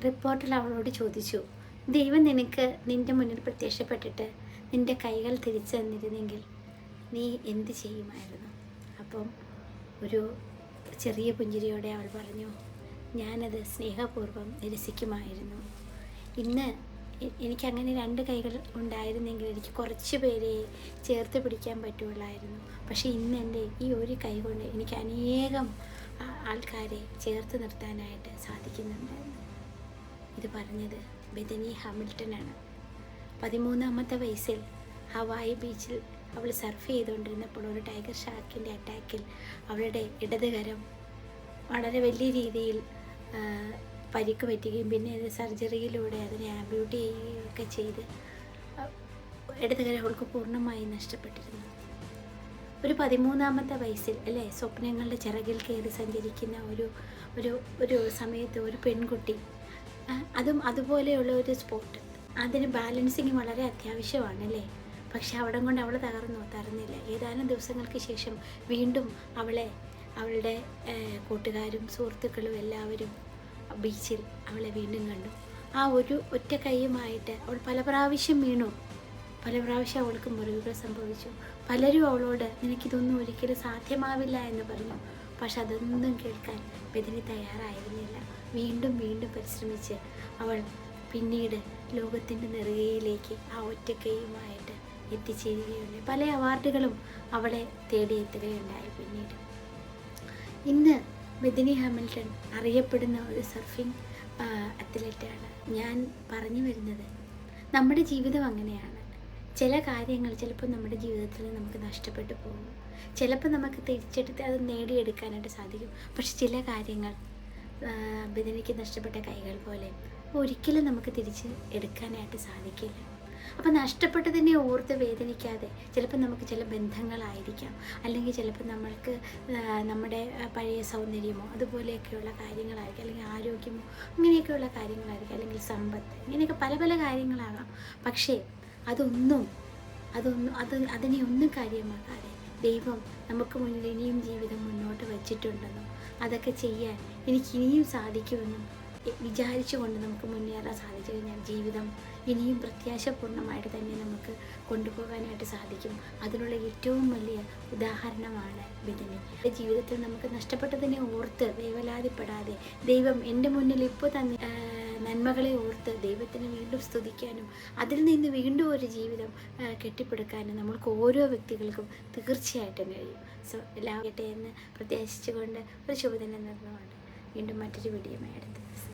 Reporter അവളോട് ചോദിച്ചു, ദൈവം നിനക്ക് നിൻ്റെ മുന്നിൽ പ്രത്യക്ഷപ്പെട്ടിട്ട് നിൻ്റെ കൈകൾ തിരിച്ചു തന്നിരുന്നെങ്കിൽ നീ എന്ത് ചെയ്യുമായിരുന്നു? അപ്പം ഒരു ചെറിയ പുഞ്ചിരിയോടെ അവൾ പറഞ്ഞു, ഞാനത് സ്നേഹപൂർവ്വം നിരസിക്കുമായിരുന്നു. ഇന്ന് എനിക്കങ്ങനെ 2 കൈകൾ ഉണ്ടായിരുന്നെങ്കിൽ എനിക്ക് കുറച്ച് പേരെ ചേർത്ത് പിടിക്കാൻ പറ്റുള്ളായിരുന്നു. പക്ഷേ ഇന്ന് എൻ്റെ ഈ ഒരു കൈ കൊണ്ട് എനിക്ക് അനേകം ആൾക്കാരെ ചേർത്ത് നിർത്താനായിട്ട് സാധിക്കുന്നുണ്ടായിരുന്നു. ഇത് പറഞ്ഞത് ബെഥനി ഹാമിൽട്ടനാണ്. 13ാമത്തെ വയസ്സിൽ ഹവായി ബീച്ചിൽ അവൾ സർഫ് ചെയ്തുകൊണ്ടിരുന്നപ്പോൾ ഒരു ടൈഗർ ഷാർക്കിൻ്റെ അറ്റാക്കിൽ അവളുടെ ഇടതുകരം വളരെ വലിയ രീതിയിൽ പരിക്ക് പറ്റുകയും പിന്നെ അത് സർജറിയിലൂടെ അതിനെ ആംപ്യൂട്ട് ചെയ്യുകയൊക്കെ ചെയ്ത് ഇടതുകരം അവൾക്ക് പൂർണ്ണമായി നഷ്ടപ്പെട്ടിരുന്നു. ഒരു 13ാമത്തെ വയസ്സിൽ അല്ലേ, സ്വപ്നങ്ങളുടെ ചിറകിൽ കയറി സഞ്ചരിക്കുന്ന ഒരു സമയത്ത് ഒരു പെൺകുട്ടി, അതും അതുപോലെയുള്ള ഒരു സ്പോർട്ട്, അതിന് ബാലൻസിങ് വളരെ അത്യാവശ്യമാണല്ലേ. പക്ഷെ അവിടെ കൊണ്ട് അവൾ തകർന്നില്ല. ഏതാനും ദിവസങ്ങൾക്ക് ശേഷം വീണ്ടും അവളുടെ കൂട്ടുകാരും സുഹൃത്തുക്കളും എല്ലാവരും ബീച്ചിൽ അവളെ വീണ്ടും കണ്ടു. ആ ഒരു ഒറ്റ കൈയുമായിട്ട് അവൾ പല പ്രാവശ്യം വീണു. പല പ്രാവശ്യം അവൾക്ക് മുറിവുകൾ സംഭവിച്ചു. പലരും അവളോട് നിനക്കിതൊന്നും ഒരിക്കലും സാധ്യമാവില്ല എന്ന് പറഞ്ഞു. പക്ഷെ അതൊന്നും കേൾക്കാൻ ബെഥനി തയ്യാറായിരുന്നില്ല. വീണ്ടും പരിശ്രമിച്ച് അവൾ പിന്നീട് ലോകത്തിൻ്റെ നെറുകയിലേക്ക് ആ ഒറ്റക്കൈയുമായിട്ട് എത്തിച്ചേരുകയുണ്ടായി. പല അവാർഡുകളും അവളെ തേടിയെത്തുകയുണ്ടായി. പിന്നീട് ഇന്ന് ബെഥനി ഹാമിൽട്ടൺ അറിയപ്പെടുന്ന ഒരു സർഫിംഗ് അത്ലറ്റാണ്. ഞാൻ പറഞ്ഞു വരുന്നത്, നമ്മുടെ ജീവിതം അങ്ങനെയാണ്. ചില കാര്യങ്ങൾ ചിലപ്പോൾ നമ്മുടെ ജീവിതത്തിൽ നമുക്ക് നഷ്ടപ്പെട്ടു പോകും. ചിലപ്പോൾ നമുക്ക് തിരിച്ചെടുത്ത് അത് നേടിയെടുക്കാനായിട്ട് സാധിക്കും. പക്ഷെ ചില കാര്യങ്ങൾ ബെഥനിക്ക് നഷ്ടപ്പെട്ട കൈകൾ പോലെ ഒരിക്കലും നമുക്ക് തിരിച്ച് എടുക്കാനായിട്ട് സാധിക്കില്ല. അപ്പോൾ നഷ്ടപ്പെട്ടതിനെ ഓർത്ത് വേദനിക്കാതെ, ചിലപ്പോൾ നമുക്ക് ചില ബന്ധങ്ങളായിരിക്കാം, അല്ലെങ്കിൽ ചിലപ്പോൾ നമ്മൾക്ക് നമ്മുടെ പഴയ സൗന്ദര്യമോ അതുപോലെയൊക്കെയുള്ള കാര്യങ്ങളായിരിക്കും, അല്ലെങ്കിൽ ആരോഗ്യമോ അങ്ങനെയൊക്കെയുള്ള കാര്യങ്ങളായിരിക്കും, അല്ലെങ്കിൽ സമ്പത്ത്, ഇങ്ങനെയൊക്കെ പല കാര്യങ്ങളാകാം. പക്ഷേ അതിനെ ഒന്നും കാര്യമാക്കാതെ ദൈവം നമുക്ക് മുന്നിൽ ഇനിയും ജീവിതം മുന്നോട്ട് വച്ചിട്ടുണ്ടെന്നും അതൊക്കെ ചെയ്യാൻ എനിക്കിനിയും സാധിക്കുമെന്നും വിചാരിച്ചുകൊണ്ട് നമുക്ക് മുന്നേറാൻ സാധിച്ചു കഴിഞ്ഞാൽ ജീവിതം ഇനിയും പ്രത്യാശപൂർണ്ണമായിട്ട് തന്നെ നമുക്ക് കൊണ്ടുപോകാനായിട്ട് സാധിക്കും. അതിനുള്ള ഏറ്റവും വലിയ ഉദാഹരണമാണ് ബെഥനി. ജീവിതത്തിൽ നമുക്ക് നഷ്ടപ്പെട്ടതിനെ ഓർത്ത് വേവലാതിപ്പെടാതെ ദൈവം എൻ്റെ മുന്നിൽ ഇപ്പോൾ തന്നെ നന്മകളെ ഓർത്ത് ദൈവത്തിനെ വീണ്ടും സ്തുതിക്കാനും അതിൽ നിന്ന് വീണ്ടും ഒരു ജീവിതം കെട്ടിപ്പടുക്കാനും നമ്മൾക്ക് ഓരോ വ്യക്തികൾക്കും തീർച്ചയായിട്ടും കഴിയും. സോ എല്ലാവട്ടെ എന്ന് പ്രത്യാശിച്ചുകൊണ്ട് ഒരു ശുഭദിനം നേർന്നുകൊണ്ട് വീണ്ടും മറ്റൊരു വീഡിയോയുമായി അടുത്ത്